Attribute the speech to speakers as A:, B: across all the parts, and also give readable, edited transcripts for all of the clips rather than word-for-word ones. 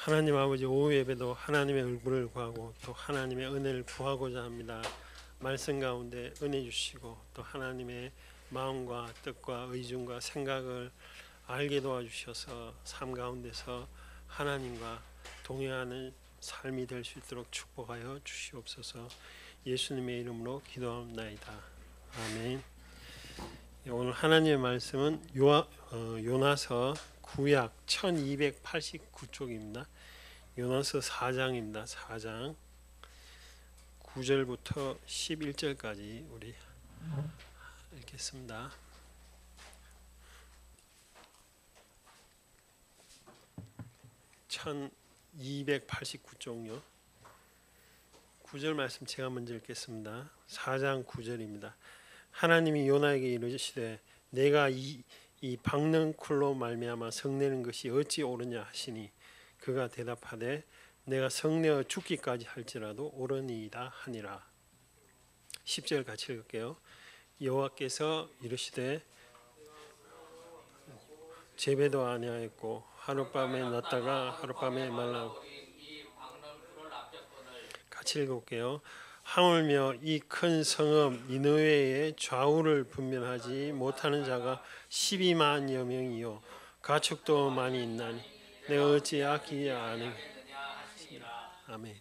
A: 하나님 아버지, 오후 예배도 하나님의 얼굴을 구하고 또 하나님의 은혜를 구하고자 합니다. 말씀 가운데 은혜 주시고 또 하나님의 마음과 뜻과 의중과 생각을 알게 도와주셔서 삶 가운데서 하나님과 동행하는 삶이 될 수 있도록 축복하여 주시옵소서. 예수님의 이름으로 기도합나이다. 아멘. 오늘 하나님의 말씀은 요나서 구약 1289쪽입니다. 요나서 4장입니다. 4장 9절부터 11절까지 우리 읽겠습니다. (1289쪽요) 9절 말씀 제가 먼저 읽겠습니다. 4장 9절입니다. 하나님이 요나에게 이르시되 내가 이 박는 쿨로 말미암아 성내는 것이 어찌 옳으냐 하시니 그가 대답하되 내가 성내어 죽기까지 할지라도 옳으니이다 하니라. 10절 같이 읽을게요. 여호와께서 이르시되 재배도 아니하였고 하룻밤에 났다가 하룻밤에 말라. 같이 읽을게요. 하물며 이 큰 성읍 니느웨의 좌우를 분별하지 못하는 자가 12만여 명이요 가축도 많이 있나니 내가 어찌 아끼지 않으리까. 아멘.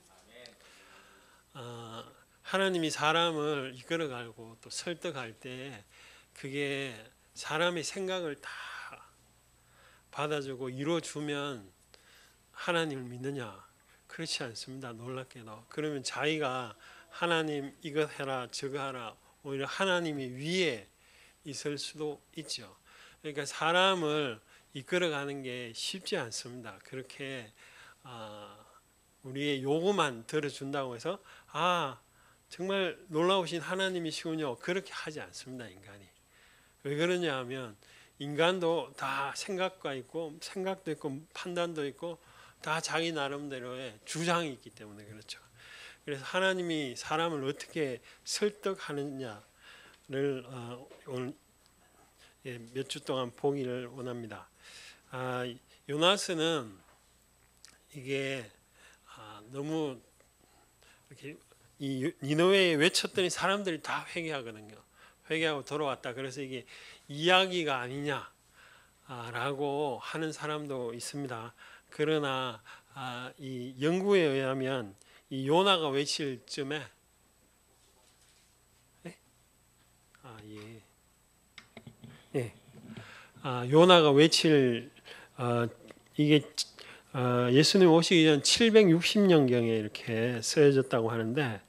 A: 하나님이 사람을 이끌어가고 또 설득할 때 그게 사람의 생각을 다 받아주고 이루어주면 하나님을 믿느냐? 그렇지 않습니다. 놀랍게도. 그러면 자기가 하나님 이것 해라 저거 하라 오히려 하나님이 위에 있을 수도 있죠. 그러니까 사람을 이끌어가는 게 쉽지 않습니다. 그렇게 우리의 요구만 들어준다고 해서 정말 놀라우신 하나님이시군요. 그렇게 하지 않습니다. 인간이. 왜 그러냐 하면 인간도 다 생각도 있고 판단도 있고 다 자기 나름대로의 주장이 있기 때문에 그렇죠. 그래서 하나님이 사람을 어떻게 설득하느냐를 오늘 몇 주 동안 보기를 원합니다. 요나서는 이게 너무 이렇게 이 니느웨에 외쳤더니 사람들이 다 회개하거든요. 회개하고 돌아왔다. 그래서 이게 이야기가 아니냐라고 하는 사람도 있습니다. 그러나 이 연구에 의하면 이 요나가 외칠 쯤에 요나가 외칠 이게 예수님 오시기 전 760년경에 이렇게 쓰여졌다고 하는데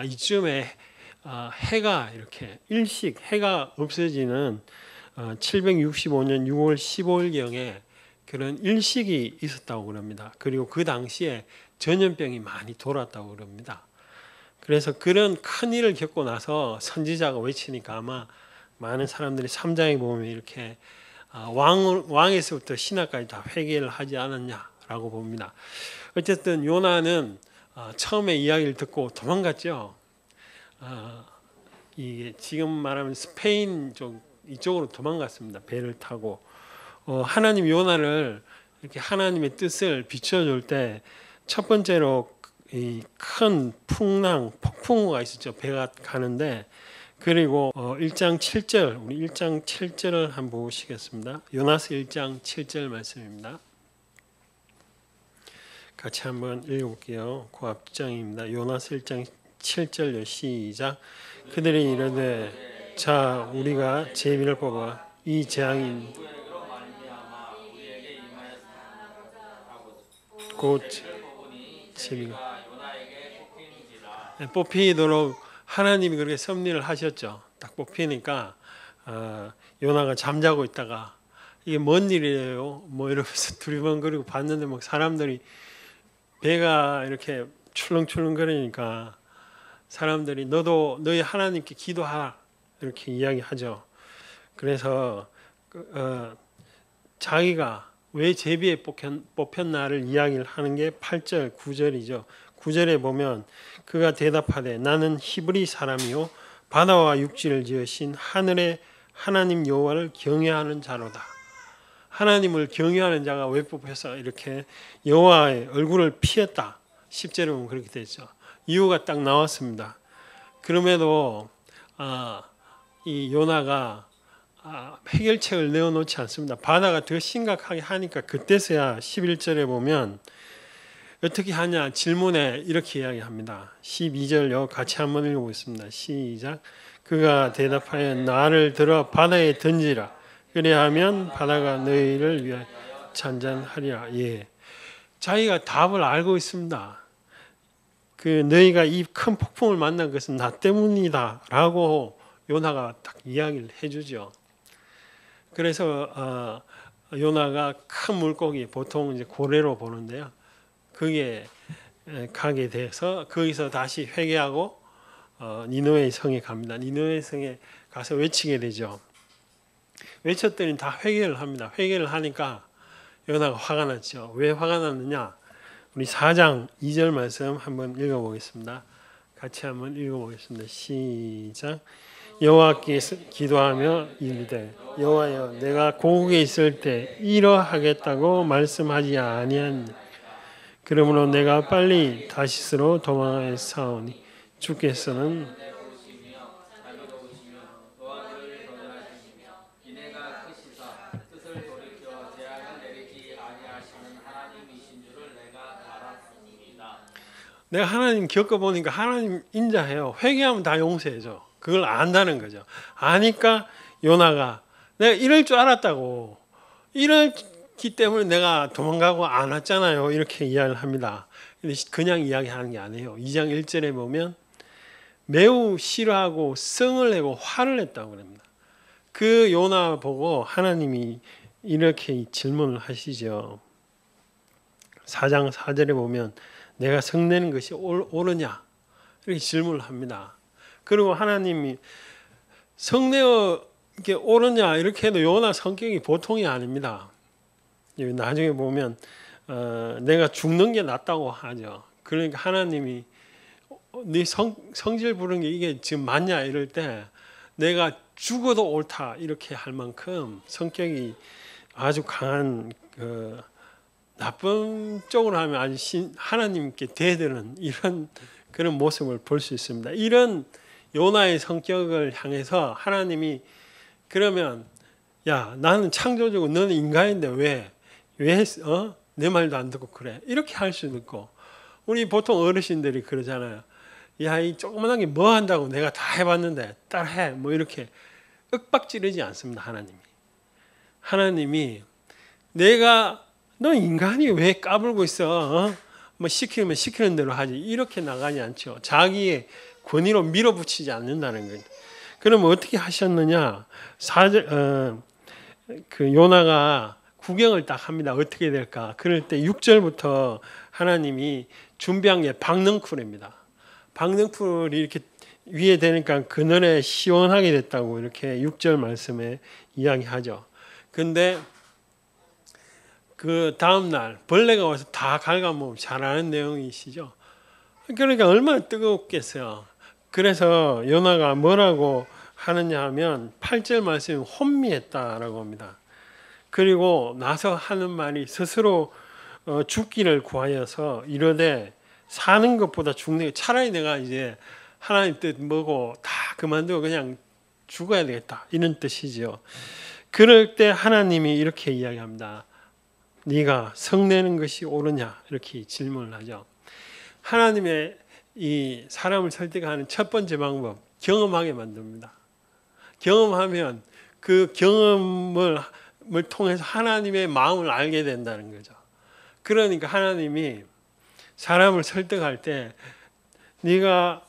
A: 이쯤에 해가 이렇게 일식 해가 없어지는 765년 6월 15일경에 그런 일식이 있었다고 그럽니다. 그리고 그 당시에 전염병이 많이 돌았다고 그럽니다. 그래서 그런 큰 일을 겪고 나서 선지자가 외치니까 아마 많은 사람들이 3장에 보면 이렇게 왕에서부터 신하까지 다 회개를 하지 않았냐라고 봅니다. 어쨌든 요나는 처음에 이야기를 듣고 도망갔죠. 이게 지금 말하면 스페인 쪽 이쪽으로 도망갔습니다. 배를 타고 하나님 요나를 이렇게 하나님의 뜻을 비춰줄 때 첫 번째로 이 큰 폭풍우가 있었죠. 배가 가는데 그리고 1장 7절 우리 1장 7절을 한번 보시겠습니다. 요나서 1장 7절 말씀입니다. 같이 한번 읽어볼게요. 그 앞장입니다. 요나서 1장 7절 시작. 그들이 이르되 자 우리가 제비를 뽑아 이 재앙인 곧 제비가 뽑히도록 하나님이 그렇게 섭리를 하셨죠. 딱 뽑히니까 요나가 잠자고 있다가 이게 뭔 일이에요? 뭐 이러면서 두리번거리고 봤는데 막 사람들이 배가 이렇게 출렁출렁거리니까 사람들이 너도 너희 하나님께 기도하라 이렇게 이야기하죠. 그래서 자기가 왜 제비에 뽑혔나를 이야기를 하는 게 8절 9절이죠. 9절에 보면 그가 대답하되 나는 히브리 사람이요 바다와 육지를 지으신 하늘의 하나님 여호와를 경외하는 자로다. 하나님을 경외하는 자가 외법해서 이렇게 여호와의 얼굴을 피했다. 10절에 보면 그렇게 되죠. 이유가 딱 나왔습니다. 그럼에도 이 요나가 해결책을 내어놓지 않습니다. 바다가 더 심각하게 하니까 그때서야 11절에 보면 어떻게 하냐 질문에 이렇게 이야기합니다. 12절 같이 한번 읽어보겠습니다. 시작. 그가 대답하여 나를 들어 바다에 던지라. 그래야하면 바다가 너희를 위하여 잔잔하리라. 예, 자기가 답을 알고 있습니다. 그 너희가 이 큰 폭풍을 만난 것은 나 때문이다라고 요나가 딱 이야기를 해주죠. 그래서 요나가 큰 물고기 보통 이제 고래로 보는데요. 그게 가게 돼서 거기서 다시 회개하고 니느웨 성에 갑니다. 니느웨 성에 가서 외치게 되죠. 외쳤더니 다 회개를 합니다. 회개를 하니까 요나가 화가 났죠. 왜 화가 났느냐? 우리 4장 2절 말씀 한번 읽어보겠습니다. 같이 한번 읽어보겠습니다. 시작. 여호와께 기도하며 이르되 여호와여 내가 고국에 있을 때 이러하겠다고 말씀하지 아니하니 그러므로 내가 빨리 다시스로 도망하였사오니 주께서는 내가 하나님 겪어보니까 하나님 인자해요. 회개하면 다 용서해줘. 그걸 안다는 거죠. 아니까 요나가 내가 이럴 줄 알았다고, 이랬기 때문에 내가 도망가고 안 왔잖아요. 이렇게 이야기를 합니다. 근데 그냥 이야기하는 게 아니에요. 2장 1절에 보면 매우 싫어하고 성을 내고 화를 냈다고 그럽니다. 그 요나 보고 하나님이 이렇게 질문을 하시죠. 4장 4절에 보면 내가 성내는 것이 옳으냐 이렇게 질문을 합니다. 그리고 하나님이 성내어 이게 옳으냐 이렇게 해도 요나 성격이 보통이 아닙니다. 나중에 보면 내가 죽는 게 낫다고 하죠. 그러니까 하나님이 네 성질 부른 게 이게 지금 맞냐 이럴 때 내가 죽어도 옳다 이렇게 할 만큼 성격이 아주 강한 나쁜 쪽으로 하면 아주 하나님께 대드는 이런 그런 모습을 볼 수 있습니다. 이런 요나의 성격을 향해서 하나님이 그러면 야 나는 창조주고 너는 인간인데 왜 내 말도 안 듣고 그래 이렇게 할 수도 있고 우리 보통 어르신들이 그러잖아요. 야 이 조그만한 게 뭐 한다고 내가 다 해봤는데 따라해 뭐 이렇게 윽박지르지 않습니다. 하나님이 내가 너 인간이 왜 까불고 있어? 뭐 시키면 시키는 대로 하지. 이렇게 나가지 않죠. 자기의 권위로 밀어붙이지 않는다는 거예요. 그럼 어떻게 하셨느냐? 그 요나가 구경을 딱 합니다. 어떻게 될까? 그럴 때 6절부터 하나님이 준비한 게 박넝쿨입니다. 박넝쿨이 이렇게 위에 되니까 그늘에 시원하게 됐다고 이렇게 6절 말씀에 이야기하죠. 근데 그 다음 날 벌레가 와서 다 갉아먹으면 잘 아는 내용이시죠. 그러니까 얼마나 뜨겁겠어요. 그래서 요나가 뭐라고 하느냐 하면 8절 말씀이 혼미했다라고 합니다. 그리고 나서 하는 말이 스스로 죽기를 구하여서 이르되 사는 것보다 죽는 게 차라리 내가 이제 하나님 뜻 뭐고 다 그만두고 그냥 죽어야 되겠다 이런 뜻이죠. 그럴 때 하나님이 이렇게 이야기합니다. 네가 성내는 것이 옳으냐 이렇게 질문을 하죠. 하나님의 이 사람을 설득하는 첫 번째 방법 경험하게 만듭니다. 경험하면 그 경험을 통해서 하나님의 마음을 알게 된다는 거죠. 그러니까 하나님이 사람을 설득할 때 네가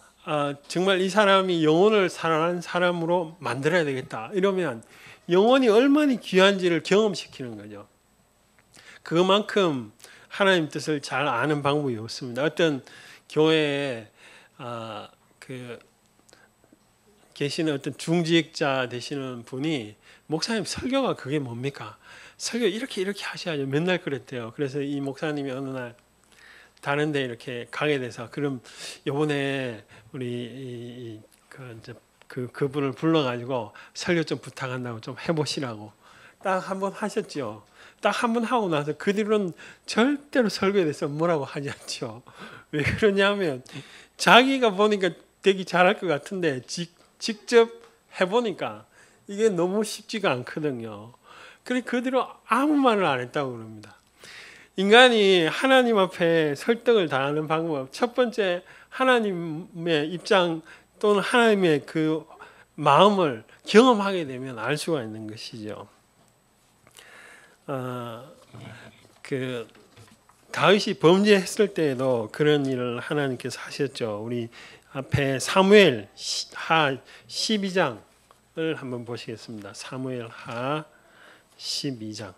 A: 정말 이 사람이 영혼을 살아난 사람으로 만들어야 되겠다 이러면 영혼이 얼마나 귀한지를 경험시키는 거죠. 그만큼 하나님 뜻을 잘 아는 방법이 없습니다. 어떤 교회에 계시는 어떤 중직자 되시는 분이 목사님 설교가 그게 뭡니까? 설교 이렇게 하셔야죠. 맨날 그랬대요. 그래서 이 목사님이 어느 날 다른 데 이렇게 가게 돼서 그럼 이번에 우리 그분을 불러가지고 설교 좀 부탁한다고 좀 해보시라고 딱 한번 하셨죠. 딱 한 번 하고 나서 그 뒤로는 절대로 설교에 대해서 뭐라고 하지 않죠. 왜 그러냐면 자기가 보니까 되게 잘할 것 같은데 직접 해보니까 이게 너무 쉽지가 않거든요. 그래 그 뒤로 아무 말을 안 했다고 그럽니다. 인간이 하나님 앞에 설득을 당하는 방법, 첫 번째 하나님의 입장 또는 하나님의 그 마음을 경험하게 되면 알 수가 있는 것이죠. 그 다윗이 범죄했을 때에도 그런 일을 하나님께서 하셨죠. 우리 앞에 사무엘 하 12장을 한번 보시겠습니다. 사무엘 하 12장.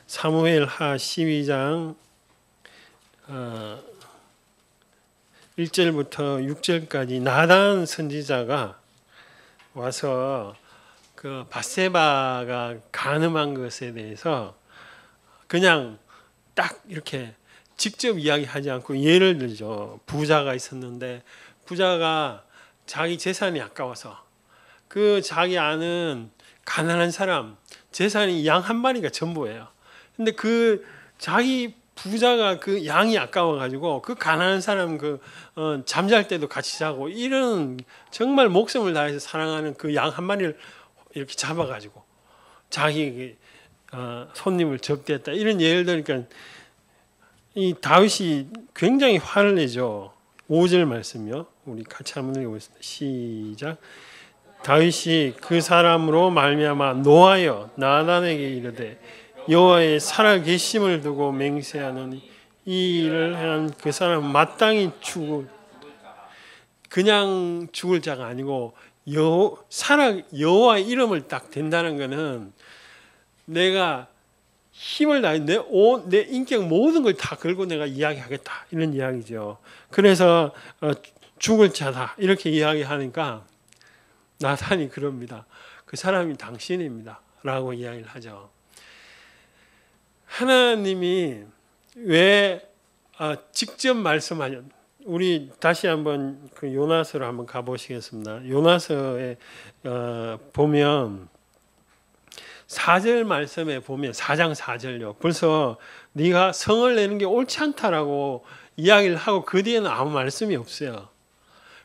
A: 사무엘 하 12장 1절부터 6절까지 나단 선지자가 와서 그 밧세바가 간음한 것에 대해서 그냥 딱 이렇게 직접 이야기하지 않고 예를 들죠. 부자가 있었는데 부자가 자기 재산이 아까워서 그 자기 아는 가난한 사람 재산이 양 한 마리가 전부예요. 근데 그 자기 부자가 그 양이 아까워 가지고 그 가난한 사람 잠잘 때도 같이 자고 이런 정말 목숨을 다해서 사랑하는 그 양 한 마리를 이렇게 잡아 가지고 자기 손님을 접대했다 이런 예를 들으니까 이 다윗이 굉장히 화를 내죠. 5절 말씀요. 우리 같이 한번 읽어보겠습니다. 시작. 다윗이 그 사람으로 말미암아 노하여 나단에게 이르되 여호와의 살아계심을 두고 맹세하노니 이 일을 한 그 사람은 마땅히 죽을 그냥 죽을 자가 아니고 여호와의 이름을 딱 된다는 것은 내가 힘을 다해 내 인격 모든 걸 다 걸고 내가 이야기하겠다 이런 이야기죠. 그래서 죽을 자다 이렇게 이야기하니까 나단이 그럽니다. 그 사람이 당신입니다 라고 이야기를 하죠. 하나님이 왜 직접 말씀하셨? 우리 다시 한번 그 요나서로 한번 가보시겠습니다. 요나서에 보면 4절 말씀에 보면 4장 4절요. 벌써 네가 성을 내는 게 옳지 않다라고 이야기를 하고 그 뒤에는 아무 말씀이 없어요.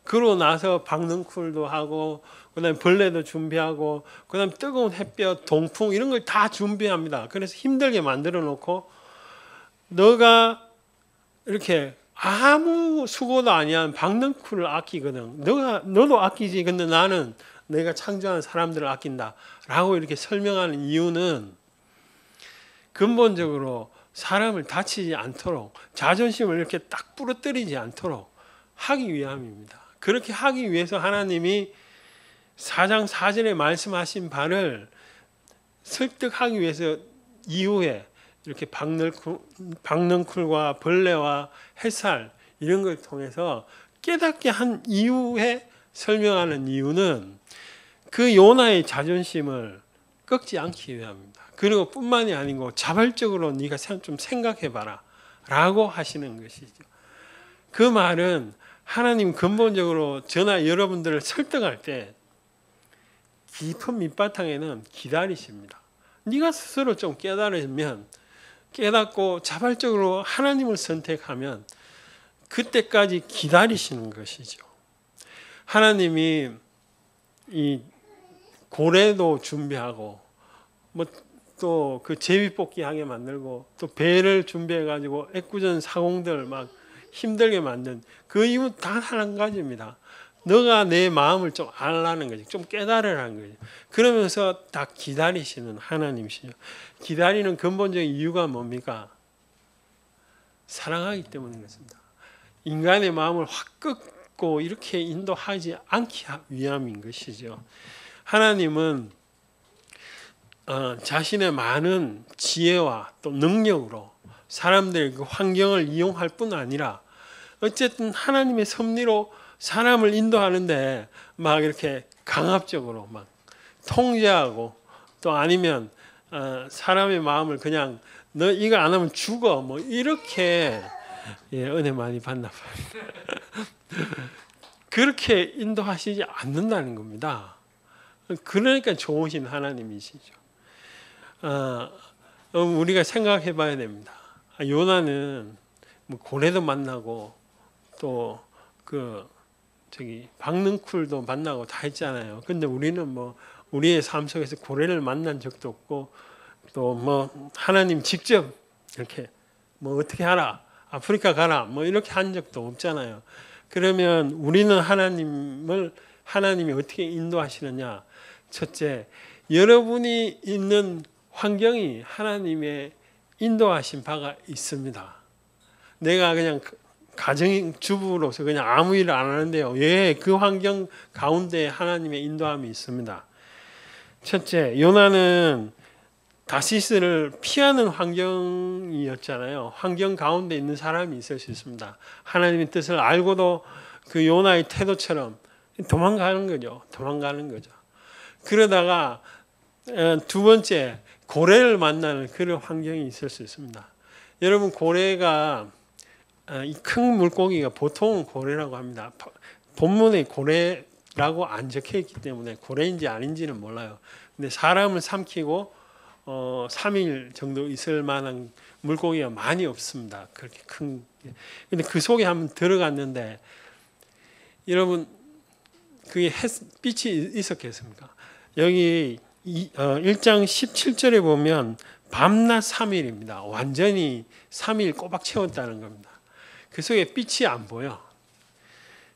A: 그러고 나서 박넝쿨도 하고 그다음에 벌레도 준비하고 그다음에 뜨거운 햇볕, 동풍 이런 걸 다 준비합니다. 그래서 힘들게 만들어 놓고 너가 이렇게 아무 수고도 아니한 박넝쿨을 아끼거든. 너도 아끼지. 근데 나는 내가 창조한 사람들을 아낀다라고 이렇게 설명하는 이유는 근본적으로 사람을 다치지 않도록 자존심을 이렇게 딱 부러뜨리지 않도록 하기 위함입니다. 그렇게 하기 위해서 하나님이 4장 4절에 말씀하신 바를 설득하기 위해서 이후에 이렇게 박넝쿨과 벌레와 햇살 이런 걸 통해서 깨닫게 한 이후에 설명하는 이유는 그 요나의 자존심을 꺾지 않기 위함입니다. 그리고 뿐만이 아니고 자발적으로 네가 좀 생각해봐라 라고 하시는 것이죠. 그 말은 하나님 근본적으로 저나 여러분들을 설득할 때 깊은 밑바탕에는 기다리십니다. 네가 스스로 좀 깨달으면 깨닫고 자발적으로 하나님을 선택하면 그때까지 기다리시는 것이죠. 하나님이 이 고래도 준비하고 뭐 또 그 제비뽑기 하게 만들고 또 배를 준비해 가지고 애꿎은 사공들 막 힘들게 만든 그 이유 단 한 가지입니다. 너가 내 마음을 좀 알라는 거지. 좀 깨달으라는 거지. 그러면서 다 기다리시는 하나님이시죠. 기다리는 근본적인 이유가 뭡니까? 사랑하기 때문인 것입니다. 인간의 마음을 확 꺾고 이렇게 인도하지 않기 위함인 것이죠. 하나님은 자신의 많은 지혜와 또 능력으로 사람들의 그 환경을 이용할 뿐 아니라 어쨌든 하나님의 섭리로 사람을 인도하는데 막 이렇게 강압적으로 막 통제하고 또 아니면 사람의 마음을 그냥 너 이거 안 하면 죽어 뭐 이렇게 은혜 많이 받나 봐요. 그렇게 인도하시지 않는다는 겁니다. 그러니까 좋으신 하나님이시죠. 우리가 생각해 봐야 됩니다. 요나는 뭐 고래도 만나고 또 박능쿨도 만나고 다 했잖아요. 근데 우리는 뭐 우리의 삶 속에서 고래를 만난 적도 없고 또 뭐 하나님 직접 이렇게 뭐 어떻게 하라, 아프리카 가라 뭐 이렇게 한 적도 없잖아요. 그러면 우리는 하나님이 어떻게 인도하시느냐? 첫째, 여러분이 있는 환경이 하나님의 인도하신 바가 있습니다. 내가 그냥 가정주부로서 그냥 아무 일을 안 하는데요. 예, 그 환경 가운데 하나님의 인도함이 있습니다. 첫째, 요나는 다시스를 피하는 환경이었잖아요. 환경 가운데 있는 사람이 있을 수 있습니다. 하나님의 뜻을 알고도 그 요나의 태도처럼 도망가는 거죠. 그러다가 두 번째, 고래를 만나는 그런 환경이 있을 수 있습니다. 여러분, 고래가 이 큰 물고기가 보통 고래라고 합니다. 본문에 고래라고 안 적혀 있기 때문에 고래인지 아닌지는 몰라요. 근데 사람을 삼키고 3일 정도 있을 만한 물고기가 많이 없습니다. 그렇게 큰. 근데 그 속에 한번 들어갔는데 여러분 그게 햇빛이 있었겠습니까? 여기 1장 17절에 보면 밤낮 3일입니다. 완전히 3일 꼬박 채웠다는 겁니다. 그 속에 빛이 안 보여.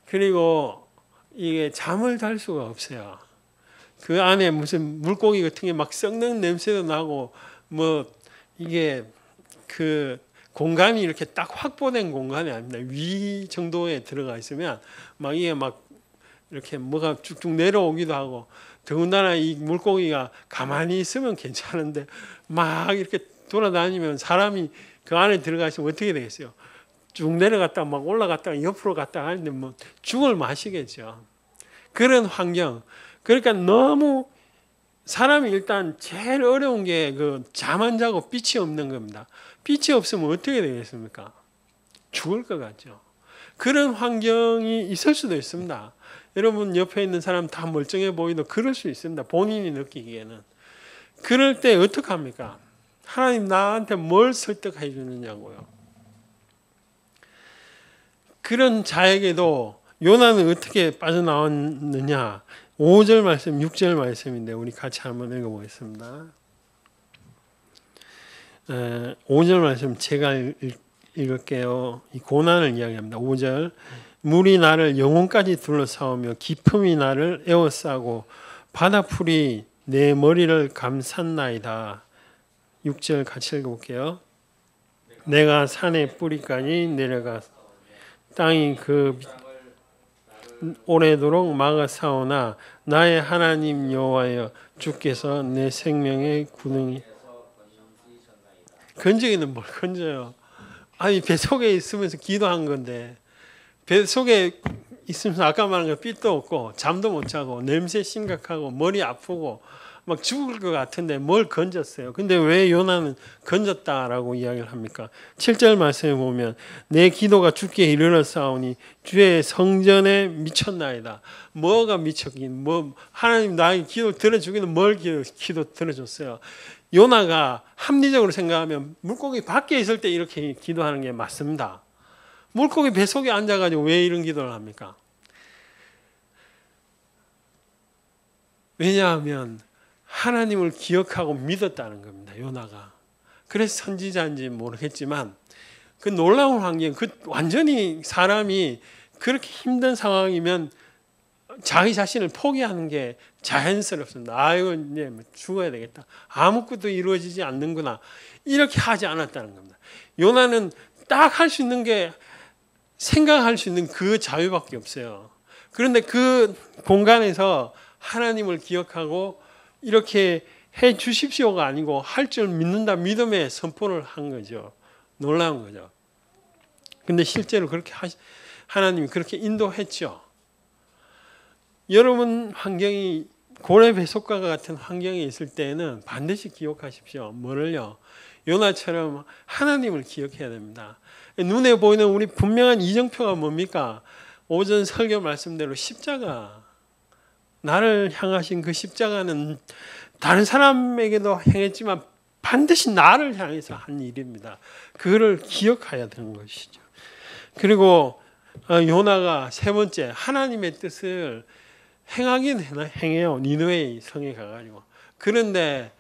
A: 그리고 이게 잠을 잘 수가 없어요. 그 안에 무슨 물고기 같은 게 막 썩는 냄새도 나고 뭐 이게 그 공간이 이렇게 딱 확보된 공간이 아닙니다. 위 정도에 들어가 있으면 막 이게 막 이렇게 뭐가 쭉쭉 내려오기도 하고 더군다나 이 물고기가 가만히 있으면 괜찮은데 막 이렇게 돌아다니면 사람이 그 안에 들어가 있으면 어떻게 되겠어요? 쭉 내려갔다가 막 올라갔다가 옆으로 갔다가 하는데 뭐 죽을 마시겠죠. 그런 환경. 그러니까 너무 사람이 일단 제일 어려운 게 그 잠 안 자고 빛이 없는 겁니다. 빛이 없으면 어떻게 되겠습니까? 죽을 것 같죠. 그런 환경이 있을 수도 있습니다. 여러분 옆에 있는 사람 다 멀쩡해 보이도 그럴 수 있습니다. 본인이 느끼기에는. 그럴 때 어떡합니까? 하나님 나한테 뭘 설득해 주느냐고요. 그런 자에게도 요나는 어떻게 빠져나왔느냐? 5절 말씀, 6절 말씀인데 우리 같이 한번 읽어보겠습니다. 5절 말씀 제가 읽을게요. 이 고난을 이야기합니다. 5절 물이 나를 영혼까지 둘러싸우며 깊음이 나를 에워싸고 바다풀이 내 머리를 감쌌나이다. 6절 같이 읽어볼게요. 내가 산의 뿌리까지 내려가 땅이 그 오래도록 막아싸우나 나의 하나님 여호와여 주께서 내 생명의 구덩이 건지기는 뭘 건져요. 아니 뱃속에 있으면서 기도한 건데 뱃속에 있으면서 아까 말한 거 빛도 없고 잠도 못 자고 냄새 심각하고 머리 아프고 막 죽을 것 같은데 뭘 건졌어요. 근데 왜 요나는 건졌다라고 이야기를 합니까? 7절 말씀에 보면 내 기도가 주께 이르렀사오니 주의 성전에 미쳤나이다. 뭐가 미쳤긴 뭐 하나님 나의 기도 들어주기는 뭘 기도 들어줬어요. 요나가 합리적으로 생각하면 물고기 밖에 있을 때 이렇게 기도하는 게 맞습니다. 물고기 뱃속에 앉아가지고 왜 이런 기도를 합니까? 왜냐하면 하나님을 기억하고 믿었다는 겁니다. 요나가. 그래서 선지자인지 모르겠지만 그 놀라운 환경, 그 완전히 사람이 그렇게 힘든 상황이면 자기 자신을 포기하는 게 자연스럽습니다. 아이고 이제 죽어야 되겠다. 아무것도 이루어지지 않는구나. 이렇게 하지 않았다는 겁니다. 요나는 딱 할 수 있는 게 생각할 수 있는 그 자유밖에 없어요. 그런데 그 공간에서 하나님을 기억하고 이렇게 해 주십시오가 아니고 할 줄 믿는다 믿음의 선포를 한 거죠. 놀라운 거죠. 근데 실제로 그렇게 하나님이 그렇게 인도했죠. 여러분 환경이 고래 뱃속과 같은 환경에 있을 때는 반드시 기억하십시오. 뭐를요? 요나처럼 하나님을 기억해야 됩니다. 눈에 보이는 우리 분명한 이정표가 뭡니까? 오전 설교 말씀대로 십자가, 나를 향하신 그 십자가는 다른 사람에게도 행했지만 반드시 나를 향해서 한 일입니다. 그거를 기억해야 되는 것이죠. 그리고 요나가 세 번째, 하나님의 뜻을 행하긴 행해요. 니느웨 성에 가가지고. 그런데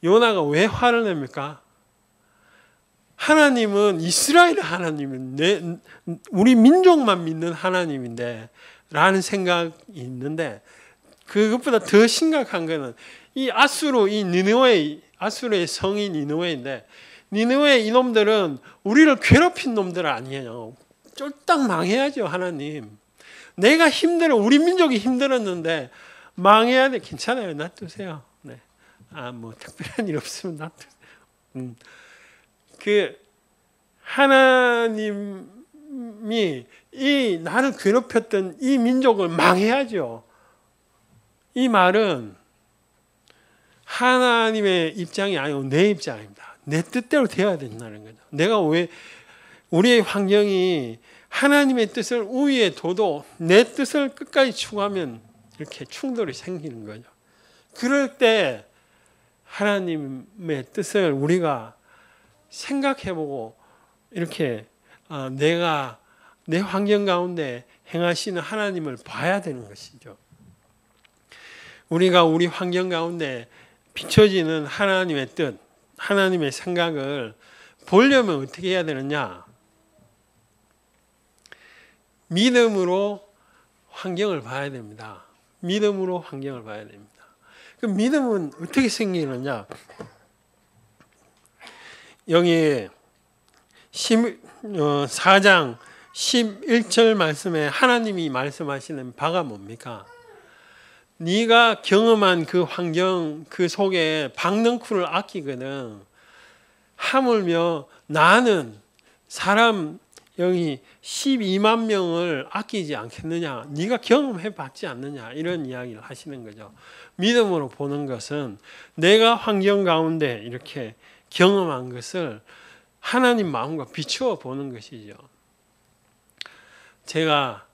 A: 요나가 왜 화를 냅니까? 하나님은 이스라엘 하나님은 우리 민족만 믿는 하나님인데 라는 생각이 있는데, 그것보다 더 심각한 것은 이 아수르의 성이 니느웨인데, 니느웨 이놈들은 우리를 괴롭힌 놈들 아니에요. 쫄딱 망해야죠. 하나님, 내가 힘들어, 우리 민족이 힘들었는데 망해야 돼. 괜찮아요, 놔두세요. 네. 뭐 특별한 일 없으면 놔두세요. 그 하나님이 이 나를 괴롭혔던 이 민족을 망해야죠. 이 말은 하나님의 입장이 아니고 내 입장입니다. 내 뜻대로 되어야 된다는 거죠. 내가 왜 우리의 환경이 하나님의 뜻을 우위에 둬도 내 뜻을 끝까지 추구하면 이렇게 충돌이 생기는 거죠. 그럴 때 하나님의 뜻을 우리가 생각해보고 이렇게 내가 내 환경 가운데 행하시는 하나님을 봐야 되는 것이죠. 우리가 우리 환경 가운데 비춰지는 하나님의 뜻, 하나님의 생각을 보려면 어떻게 해야 되느냐? 믿음으로 환경을 봐야 됩니다. 믿음으로 환경을 봐야 됩니다. 그 믿음은 어떻게 생기느냐? 여기 4장 11절 말씀에 하나님이 말씀하시는 바가 뭡니까? 네가 경험한 그 환경 그 속에 박넝쿨을 아끼거든. 하물며 나는 사람 여기 12만 명을 아끼지 않겠느냐. 네가 경험해 봤지 않느냐. 이런 이야기를 하시는 거죠. 믿음으로 보는 것은 내가 환경 가운데 이렇게 경험한 것을 하나님 마음과 비추어 보는 것이죠. 제가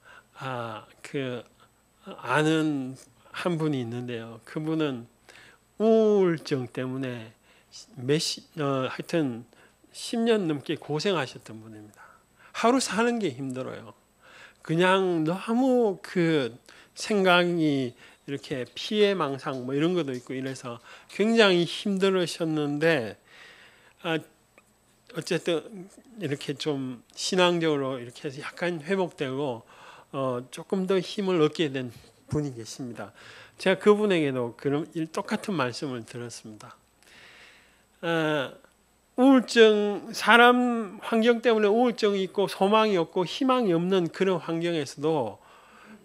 A: 아는 한 분이 있는데요. 그분은 우울증 때문에 하여튼 10년 넘게 고생하셨던 분입니다. 하루 사는 게 힘들어요. 그냥 너무 그 생각이 이렇게 피해망상 뭐 이런 것도 있고 이래서 굉장히 힘들으셨는데, 어쨌든 이렇게 좀 신앙적으로 이렇게 해서 약간 회복되고 조금 더 힘을 얻게 된 분이 계십니다. 제가 그분에게도 그런 똑같은 말씀을 들었습니다. 우울증, 사람 환경 때문에 우울증이 있고 소망이 없고 희망이 없는 그런 환경에서도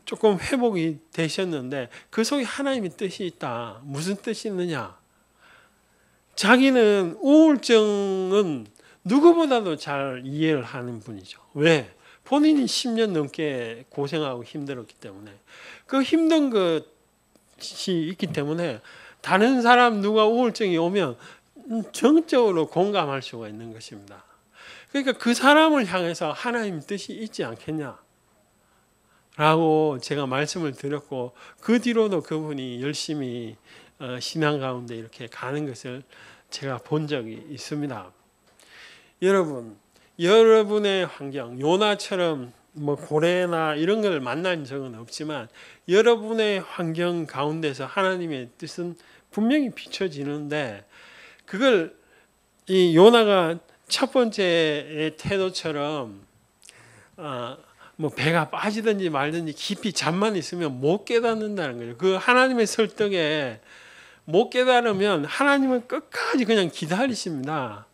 A: 조금 회복이 되셨는데 그 속에 하나님의 뜻이 있다. 무슨 뜻이 있느냐? 자기는 우울증은 누구보다도 잘 이해를 하는 분이죠. 왜? 본인이 10년 넘게 고생하고 힘들었기 때문에. 그 힘든 것이 있기 때문에 다른 사람 누가 우울증이 오면 정적으로 공감할 수가 있는 것입니다. 그러니까 그 사람을 향해서 하나님 뜻이 있지 않겠냐 라고 제가 말씀을 드렸고, 그 뒤로도 그분이 열심히 신앙 가운데 이렇게 가는 것을 제가 본 적이 있습니다. 여러분, 여러분의 환경, 요나처럼 뭐 고래나 이런 걸 만난 적은 없지만 여러분의 환경 가운데서 하나님의 뜻은 분명히 비춰지는데, 그걸 이 요나가 첫 번째의 태도처럼 뭐 배가 빠지든지 말든지 깊이 잠만 있으면 못 깨닫는다는 거예요. 그 하나님의 설득에 못 깨달으면 하나님은 끝까지 그냥 기다리십니다.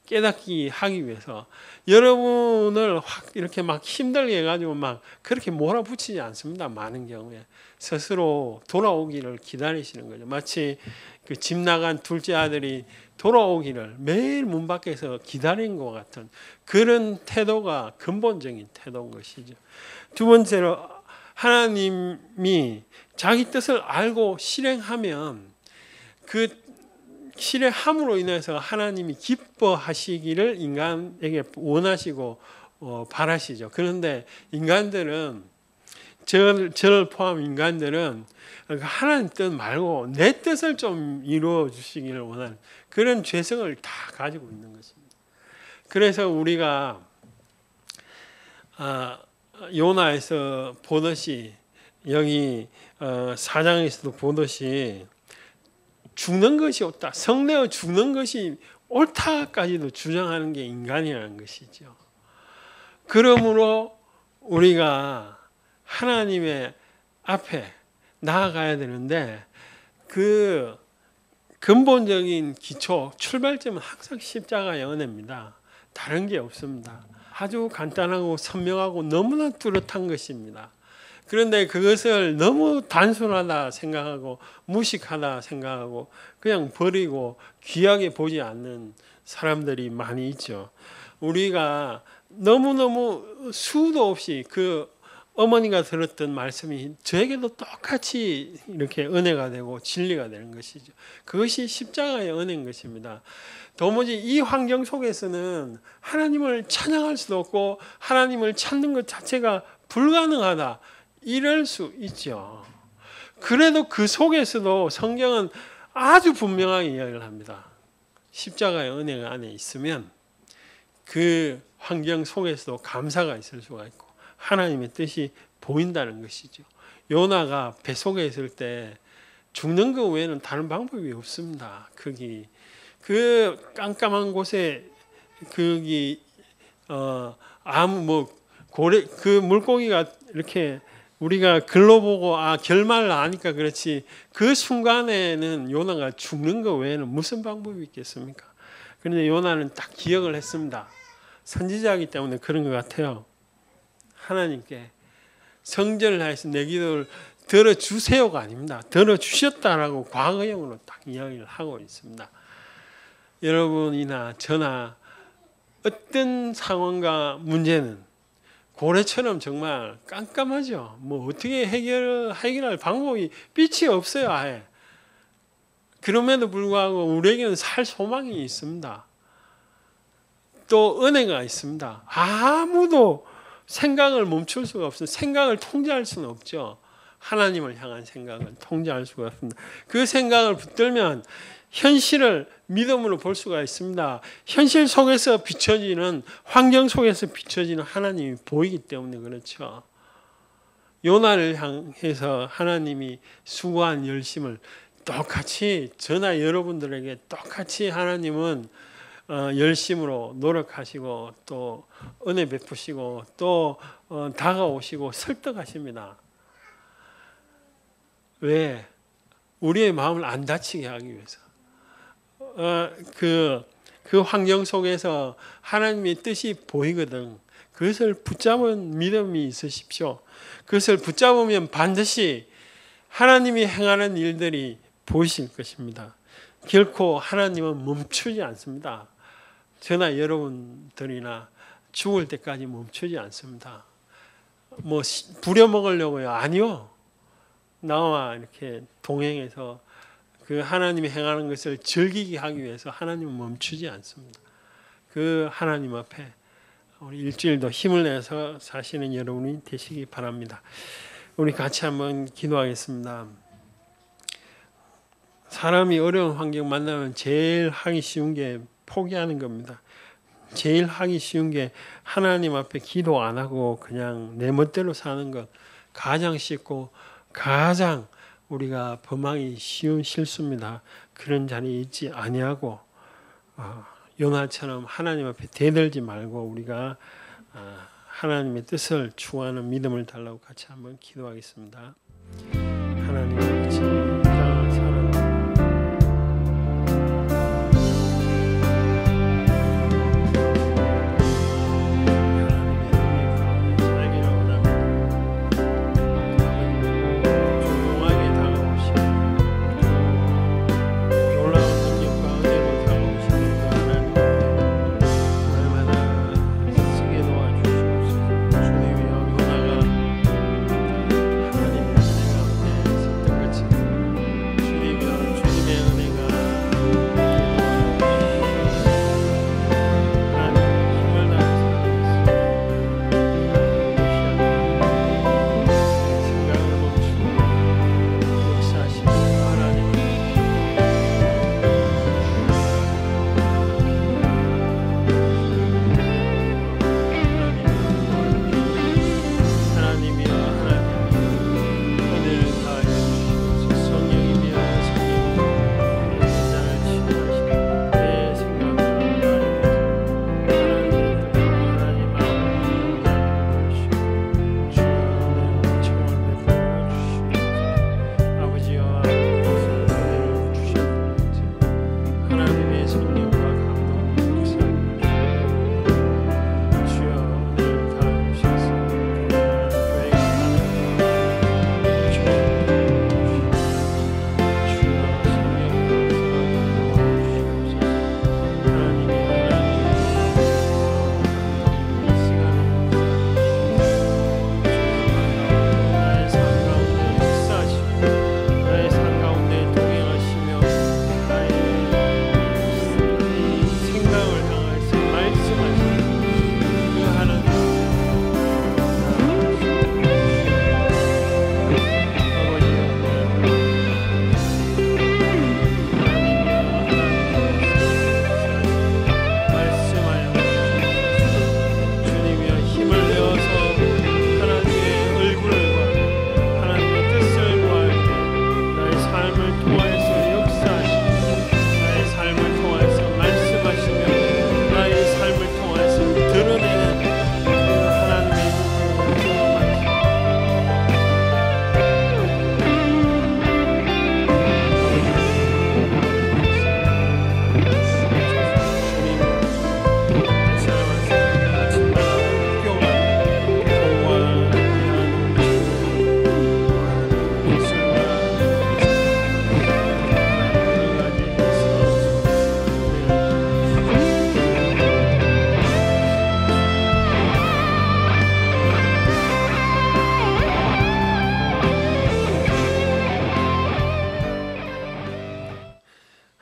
A: 깨닫기 하기 위해서. 여러분을 확 이렇게 막 힘들게 해가지고 막 그렇게 몰아붙이지 않습니다. 많은 경우에 스스로 돌아오기를 기다리시는 거죠. 마치 그 집 나간 둘째 아들이 돌아오기를 매일 문 밖에서 기다린 것 같은 그런 태도가 근본적인 태도인 것이죠. 두 번째로, 하나님이 자기 뜻을 알고 실행하면 그 실행함으로 인해서 하나님이 기뻐하시기를 인간에게 원하시고 바라시죠. 그런데 인간들은 저를 포함 인간들은 하나님 뜻 말고 내 뜻을 좀 이루어 주시기를 원하는 그런 죄성을 다 가지고 있는 것입니다. 그래서 우리가 요나에서 보듯이 여기 4장에서도 보듯이 죽는 것이 옳다, 성내어 죽는 것이 옳다까지도 주장하는 게 인간이라는 것이죠. 그러므로 우리가 하나님의 앞에 나아가야 되는데 그 근본적인 기초, 출발점은 항상 십자가의 은혜입니다. 다른 게 없습니다. 아주 간단하고 선명하고 너무나 뚜렷한 것입니다. 그런데 그것을 너무 단순하다 생각하고 무식하다 생각하고 그냥 버리고 귀하게 보지 않는 사람들이 많이 있죠. 우리가 너무너무 수도 없이 그 어머니가 들었던 말씀이 저에게도 똑같이 이렇게 은혜가 되고 진리가 되는 것이죠. 그것이 십자가의 은혜인 것입니다. 도무지 이 환경 속에서는 하나님을 찬양할 수도 없고 하나님을 찾는 것 자체가 불가능하다 이럴 수 있죠. 그래도 그 속에서도 성경은 아주 분명하게 이야기를 합니다. 십자가의 은혜가 안에 있으면 그 환경 속에서도 감사가 있을 수가 있고 하나님의 뜻이 보인다는 것이죠. 요나가 뱃속에 있을 때 죽는 것 외에는 다른 방법이 없습니다. 거기 그 깜깜한 곳에 거기 아무 고래 그 물고기가 이렇게 우리가 글로 보고 결말을 아니까 그렇지 그 순간에는 요나가 죽는 것 외에는 무슨 방법이 있겠습니까? 그런데 요나는 딱 기억을 했습니다. 선지자이기 때문에 그런 것 같아요. 하나님께 성전을 하여서 내 기도를 들어주세요가 아닙니다. 들어주셨다라고 과거형으로 딱 이야기를 하고 있습니다. 여러분이나 저나 어떤 상황과 문제는 고래처럼 정말 깜깜하죠. 뭐 어떻게 해결할 방법이 빛이 없어요. 아예. 그럼에도 불구하고 우리에게는 살 소망이 있습니다. 또 은혜가 있습니다. 아무도 생각을 멈출 수가 없어요. 생각을 통제할 수는 없죠. 하나님을 향한 생각을 통제할 수가 없습니다. 그 생각을 붙들면 현실을 믿음으로 볼 수가 있습니다. 현실 속에서 비춰지는 환경 속에서 비춰지는 하나님이 보이기 때문에 그렇죠. 요나를 향해서 하나님이 수고한 열심을 똑같이 저나 여러분들에게 똑같이 하나님은 열심으로 노력하시고 또 은혜 베푸시고 또 다가오시고 설득하십니다. 왜? 우리의 마음을 안 다치게 하기 위해서. 그 환경 속에서 하나님의 뜻이 보이거든. 그것을 붙잡은 믿음이 있으십시오. 그것을 붙잡으면 반드시 하나님이 행하는 일들이 보이실 것입니다. 결코 하나님은 멈추지 않습니다. 저나 여러분들이나 죽을 때까지 멈추지 않습니다. 뭐 부려먹으려고요? 아니요. 나와 이렇게 동행해서 그 하나님이 행하는 것을 즐기게 하기 위해서 하나님은 멈추지 않습니다. 그 하나님 앞에 우리 일주일도 힘을 내서 사시는 여러분이 되시기 바랍니다. 우리 같이 한번 기도하겠습니다. 사람이 어려운 환경 만나면 제일 하기 쉬운 게 포기하는 겁니다. 제일 하기 쉬운 게 하나님 앞에 기도 안 하고 그냥 내 멋대로 사는 것 가장 쉽고 가장 우리가 범하기 쉬운 실수입니다. 그런 자리에 있지 아니하고 요나처럼 하나님 앞에 대들지 말고 우리가 하나님의 뜻을 추구하는 믿음을 달라고 같이 한번 기도하겠습니다. 하나님 아버지 땅을 사랑하는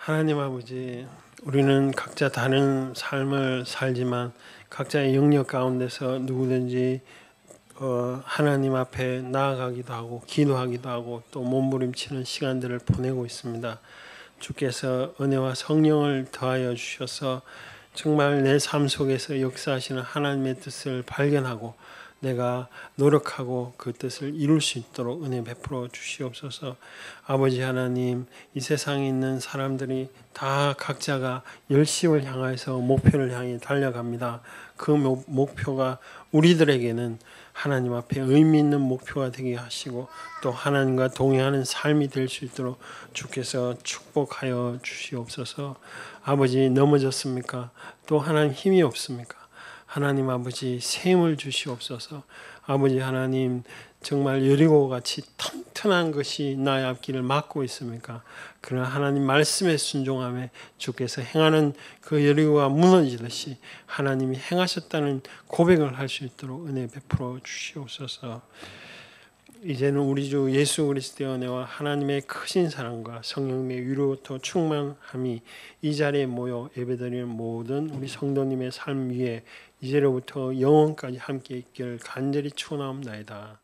A: 하나님 아버지, 우리는 각자 다른 삶을 살지만 각자의 영역 가운데서 누구든지 하나님 앞에 나아가기도 하고 기도하기도 하고 또 몸부림치는 시간들을 보내고 있습니다. 주께서 은혜와 성령을 더하여 주셔서 정말 내 삶 속에서 역사하시는 하나님의 뜻을 발견하고 내가 노력하고 그 뜻을 이룰 수 있도록 은혜 베풀어 주시옵소서. 아버지 하나님, 이 세상에 있는 사람들이 다 각자가 열심을 향해서 목표를 향해 달려갑니다. 그 목표가 우리들에게는 하나님 앞에 의미 있는 목표가 되게 하시고 또 하나님과 동행하는 삶이 될 수 있도록 주께서 축복하여 주시옵소서. 아버지, 넘어졌습니까? 또 하나님 힘이 없습니까? 하나님 아버지, 새 힘을 주시옵소서. 아버지 하나님, 정말 여리고 같이 튼튼한 것이 나의 앞길을 막고 있습니까? 그러나 하나님 말씀에 순종함에 주께서 행하는 그 여리고가 무너지듯이 하나님이 행하셨다는 고백을 할 수 있도록 은혜 베풀어 주시옵소서. 이제는 우리 주 예수 그리스도의 은혜와 하나님의 크신 사랑과 성령의 위로부터 충만함이 이 자리에 모여 예배드리는 모든 우리 성도님의 삶 위에 이제로부터 영원까지 함께 있기를 간절히 축원하옵나이다.